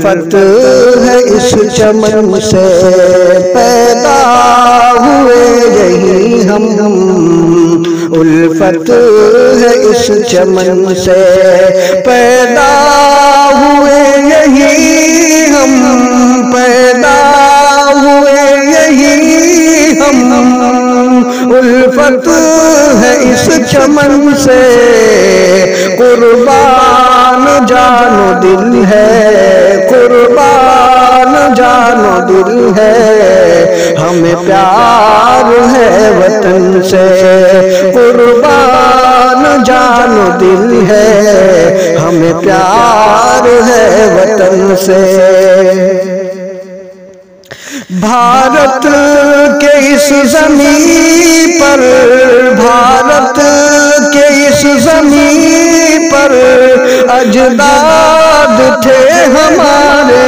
الفت ہے اس چمن سے پیدا ہوئے یہی ہم، الفت ہے اس چمن سے پیدا ہوئے یہی ہم، پیدا ہوئے یہی ہم، الفت ہے اس چمن سے قربان جان و دل ہے، قربان جان و دل ہے، ہمیں پیار ہے وطن سے، قربان جان و دل ہے، ہمیں پیار ہے وطن سے۔ بھارت کے اس زمین پر، بھارت کے اس زمین پر اجداد تھے ہمارے،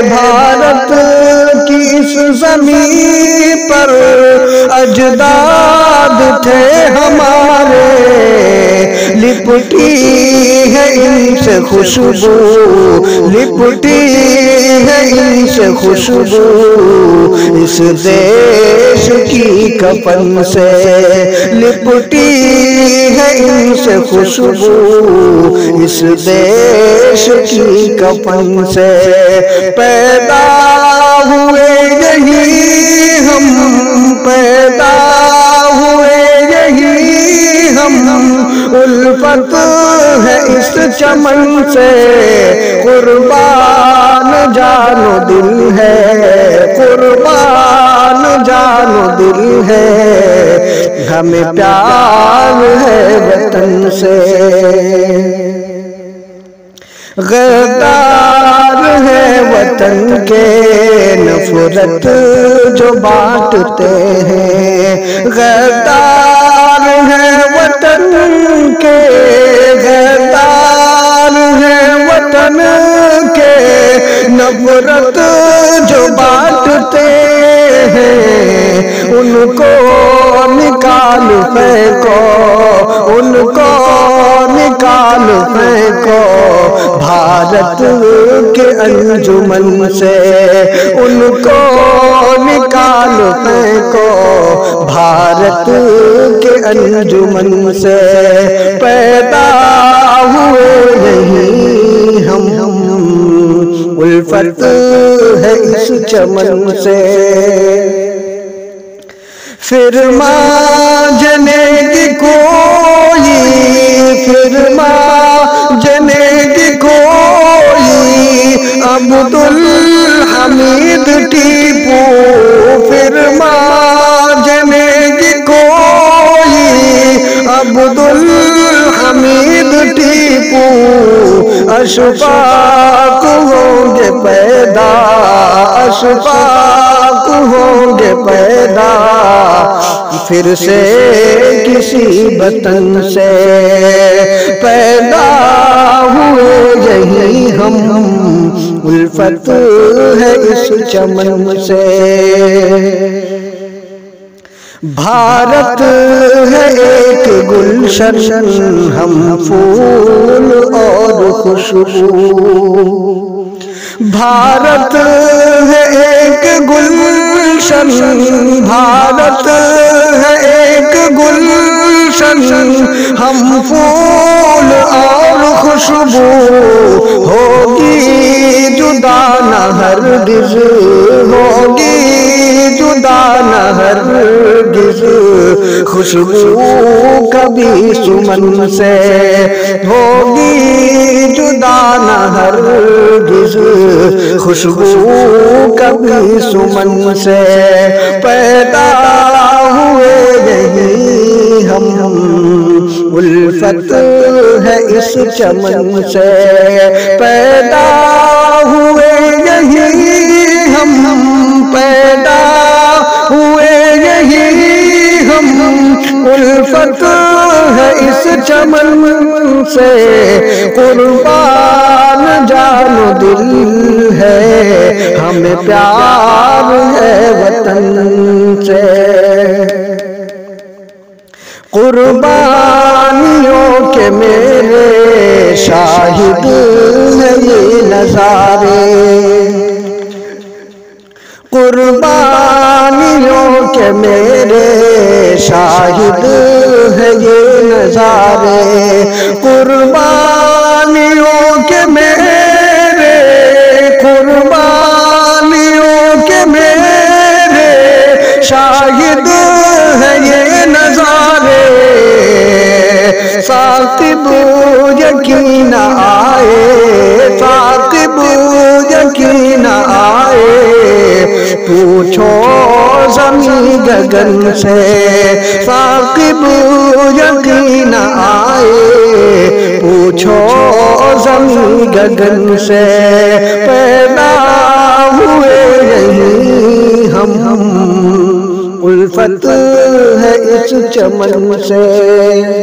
بھارت کی اس زمین پر اجداد تھے ہمارے، لپٹی ہے ان سے خوشبو، لپٹی ہے ان سے خوشبو اس دیش کی کفن سے، لپٹی ہے ان سے خوشبو اس دیش کی کفن سے، پیدا ہوئے یہی ہم، پیدا ہوئے یہی ہم، الفت ہے اس چمن سے قربان جان و دل ہے، قربان جان و دل ہے، ہمیں پیار ہے وطن سے۔ غدار ہے وطن کے نفرت جو بانٹتے ہیں، غدار ہے وطن کے، غدار ہے وطن کے نفرت جو بانٹتے ہیں، ان کو نکال پھینکو، ان کو نکال پھینکو بھارت کے انجمن سے، ان کو نکال پھینکو بھارت کے انجمن سے، پیدا ہوئے یہی ہم، الفت ہے اس چمن سے۔ پھر مانجنے کی کوئی، پھر مانجنے کی کوئی عبدالحمید ٹیپو، پھر مانجنے کی کوئی عبدالحمید ٹیپو، اشفاق ہوں گے پیدا، اشفاق ہوں گے پیدا پھر سے کسی وطن سے، پیدا ہوئے یہی ہم، الفت ہے اس چمن سے۔ بھارت ہے ایک گلشن، ہم پھول اور خوشبو، بھارت ہے ایک گلشن، بھارت ہے ایک گلشن، ہم پھول اور خوشبو، ہوگی جدا نہ ہرگز، ہوگی جدا نہ ہرگز خوشبو کبھی سمن سے، ہوگی جدا نہ ہرگز خوشبو کبھی سمن سے، پیدا ہوئے یہی ہم، الفت ہے اس چمن سے، پیدا ہوئے یہی ہم، پیدا ہوئے یہی ہم، الفت ہے اس چمن سے، قربان جان و دل ہے، ہمیں پیار ہے وطن سے۔ قربانیوں کے میرے شاہد ہیں یہ نظارے، نظارے قربانیوں کے میرے، قربانیوں کے میرے شاہد ہے یہ نظارے، ثاقب یقین آئے، ثاقب یقین آئے، پوچھو زمین گگن سے، ثاقب یقین آئے، پوچھو زمین گگن سے، پیدا ہوئے یہیں ہم، الفت ہے اس چمن سے۔